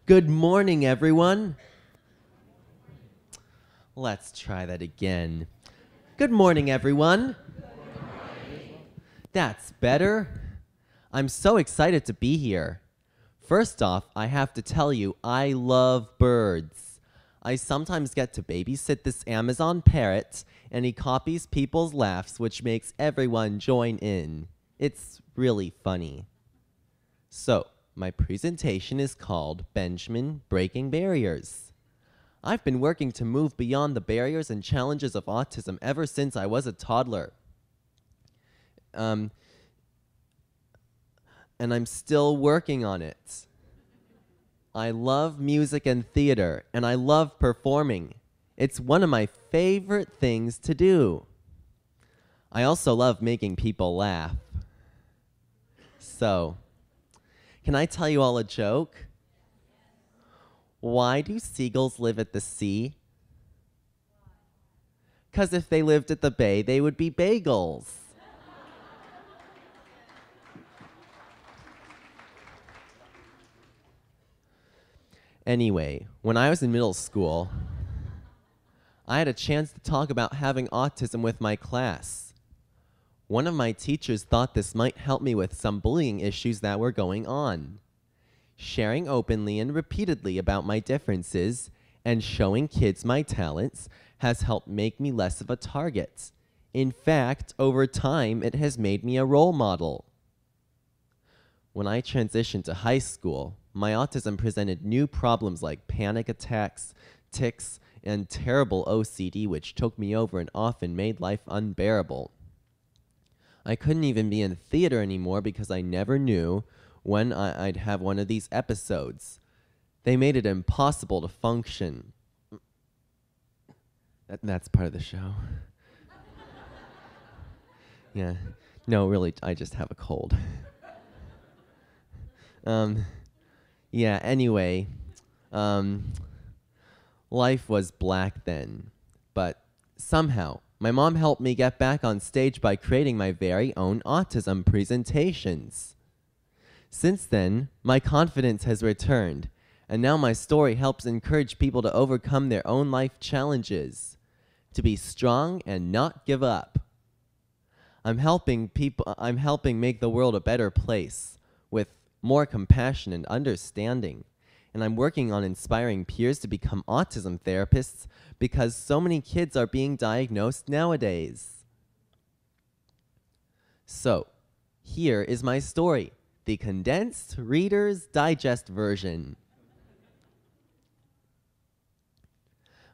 Good morning, everyone. Let's try that again. Good morning, everyone. That's better. I'm so excited to be here. First off, I have to tell you, I love birds. I sometimes get to babysit this Amazon parrot, and he copies people's laughs, which makes everyone join in. It's really funny. So, my presentation is called Benjamin Breaking Barriers. I've been working to move beyond the barriers and challenges of autism ever since I was a toddler. And I'm still working on it. I love music and theater, and I love performing. It's one of my favorite things to do. I also love making people laugh. So, can I tell you all a joke? Why do seagulls live at the sea? 'Cause if they lived at the bay, they would be bagels. Anyway, when I was in middle school, I had a chance to talk about having autism with my class. One of my teachers thought this might help me with some bullying issues that were going on. Sharing openly and repeatedly about my differences and showing kids my talents has helped make me less of a target. In fact, over time, it has made me a role model. When I transitioned to high school, my autism presented new problems like panic attacks, tics, and terrible OCD, which took me over and often made life unbearable. I couldn't even be in theater anymore because I never knew when I'd have one of these episodes. They made it impossible to function. That's part of the show. Yeah. No, really, I just have a cold. Yeah, anyway, life was black then, but somehow my mom helped me get back on stage by creating my very own autism presentations. Since then, my confidence has returned, and now my story helps encourage people to overcome their own life challenges, to be strong and not give up. I'm helping make the world a better place with more compassion and understanding. And I'm working on inspiring peers to become autism therapists because so many kids are being diagnosed nowadays. So, here is my story, the condensed Reader's Digest version.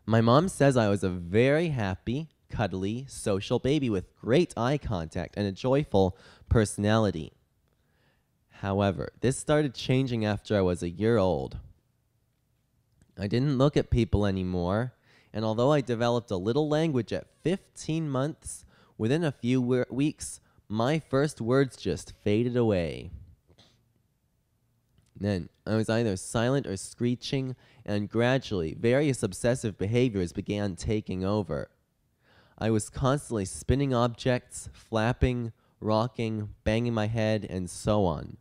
My mom says I was a very happy, cuddly, social baby with great eye contact and a joyful personality. However, this started changing after I was a year old. I didn't look at people anymore, and although I developed a little language at 15 months, within a few weeks, my first words just faded away. Then, I was either silent or screeching, and gradually, various obsessive behaviors began taking over. I was constantly spinning objects, flapping, rocking, banging my head, and so on.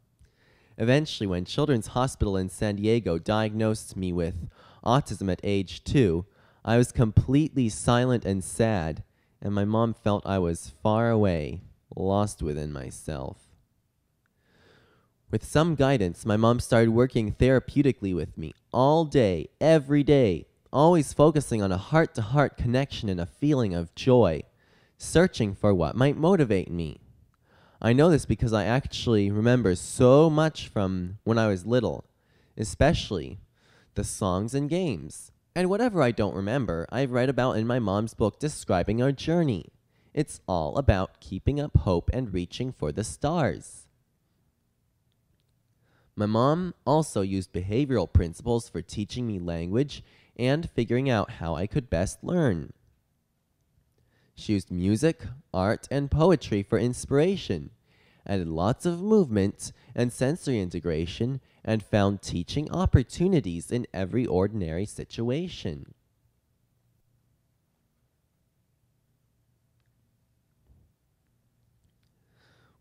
Eventually, when Children's Hospital in San Diego diagnosed me with autism at age 2, I was completely silent and sad, and my mom felt I was far away, lost within myself. With some guidance, my mom started working therapeutically with me all day, every day, always focusing on a heart-to-heart connection and a feeling of joy, searching for what might motivate me. I know this because I actually remember so much from when I was little, especially the songs and games. And whatever I don't remember, I've read about in my mom's book describing our journey. It's all about keeping up hope and reaching for the stars. My mom also used behavioral principles for teaching me language and figuring out how I could best learn. She used music, art, and poetry for inspiration, added lots of movement and sensory integration, and found teaching opportunities in every ordinary situation.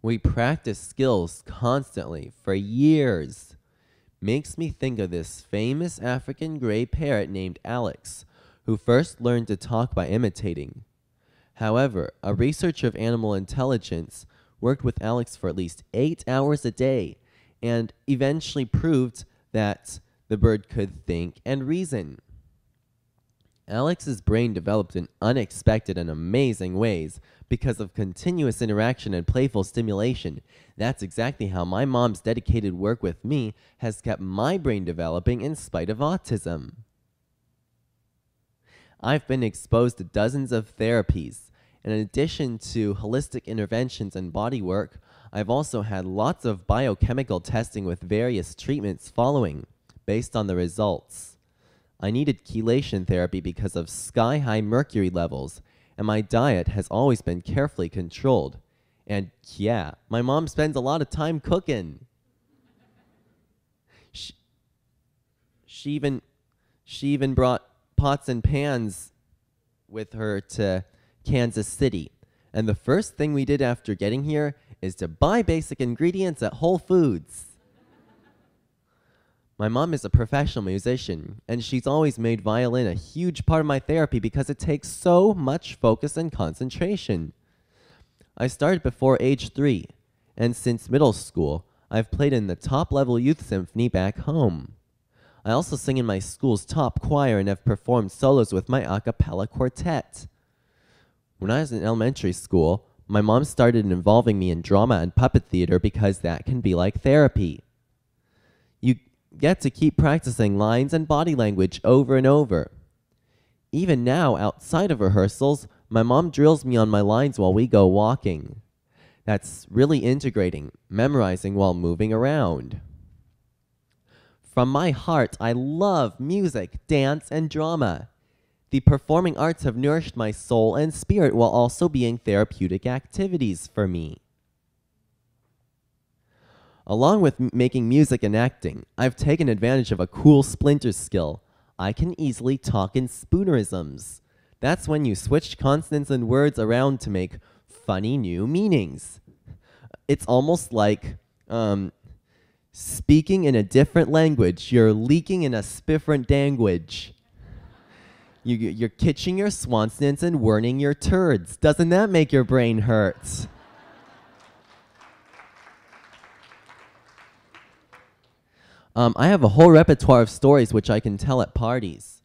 We practiced skills constantly for years. makes me think of this famous African gray parrot named Alex, who first learned to talk by imitating. However, a researcher of animal intelligence worked with Alex for at least 8 hours a day and eventually proved that the bird could think and reason. Alex's brain developed in unexpected and amazing ways because of continuous interaction and playful stimulation. That's exactly how my mom's dedicated work with me has kept my brain developing in spite of autism. I've been exposed to dozens of therapies. In addition to holistic interventions and body work, I've also had lots of biochemical testing with various treatments following, based on the results. I needed chelation therapy because of sky-high mercury levels, and my diet has always been carefully controlled. And yeah, my mom spends a lot of time cooking. She even brought pots and pans with her to Kansas City. And the first thing we did after getting here is to buy basic ingredients at Whole Foods. My mom is a professional musician, and she's always made violin a huge part of my therapy because it takes so much focus and concentration. I started before age 3, and since middle school, I've played in the top-level youth symphony back home. I also sing in my school's top choir and have performed solos with my a cappella quartet. When I was in elementary school, my mom started involving me in drama and puppet theater because that can be like therapy. You get to keep practicing lines and body language over and over. Even now, outside of rehearsals, my mom drills me on my lines while we go walking. That's really integrating, memorizing while moving around. From my heart, I love music, dance, and drama. The performing arts have nourished my soul and spirit while also being therapeutic activities for me. Along with making music and acting, I've taken advantage of a cool splinter skill. I can easily talk in spoonerisms. That's when you switch consonants and words around to make funny new meanings. It's almost like speaking in a different language. You're leaking in a spiffrent language. You're kitching your swansonants and whirning your turds. Doesn't that make your brain hurt? I have a whole repertoire of stories which I can tell at parties,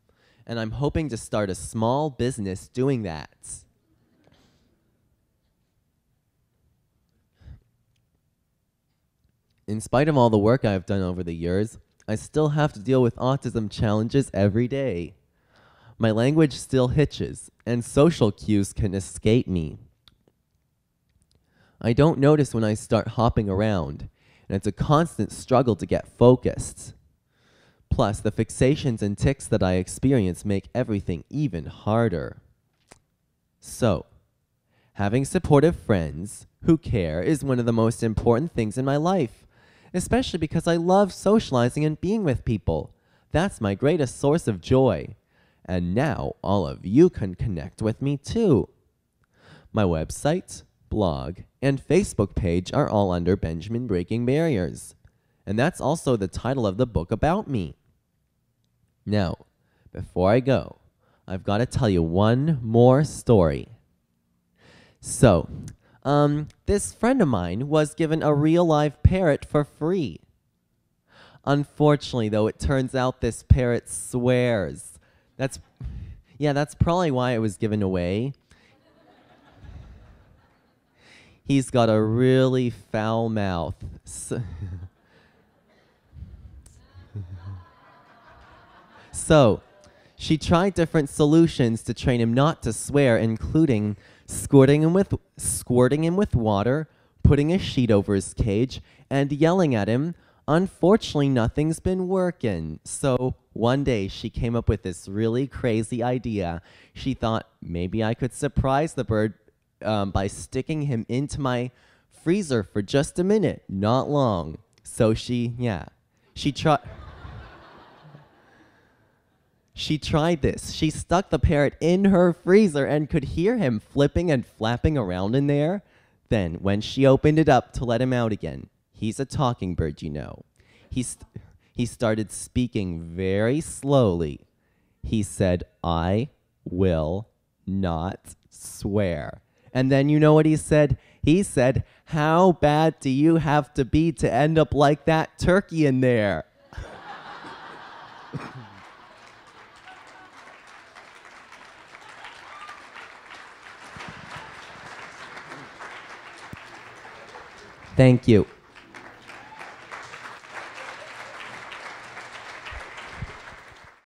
and I'm hoping to start a small business doing that. In spite of all the work I've done over the years, I still have to deal with autism challenges every day. My language still hitches, and social cues can escape me. I don't notice when I start hopping around, and it's a constant struggle to get focused. Plus, the fixations and tics that I experience make everything even harder. So, having supportive friends who care is one of the most important things in my life, especially because I love socializing and being with people. That's my greatest source of joy. And now, all of you can connect with me too. My website, blog, and Facebook page are all under Benjamin Breaking Barriers. And that's also the title of the book about me. Now, before I go, I've got to tell you one more story. So, this friend of mine was given a real live parrot for free. Unfortunately, though, it turns out this parrot swears. That's probably why it was given away. He's got a really foul mouth. So, she tried different solutions to train him not to swear, including squirting him with water, putting a sheet over his cage, and yelling at him. Unfortunately, nothing's been working. So one day she came up with this really crazy idea. She thought maybe I could surprise the bird by sticking him into my freezer for just a minute, not long. So she tried this. She stuck the parrot in her freezer and could hear him flipping and flapping around in there. Then, when she opened it up to let him out again, he's a talking bird, you know. He He started speaking very slowly. He said, "I will not swear." And then you know what he said? He said, "How bad do you have to be to end up like that turkey in there?" Thank you.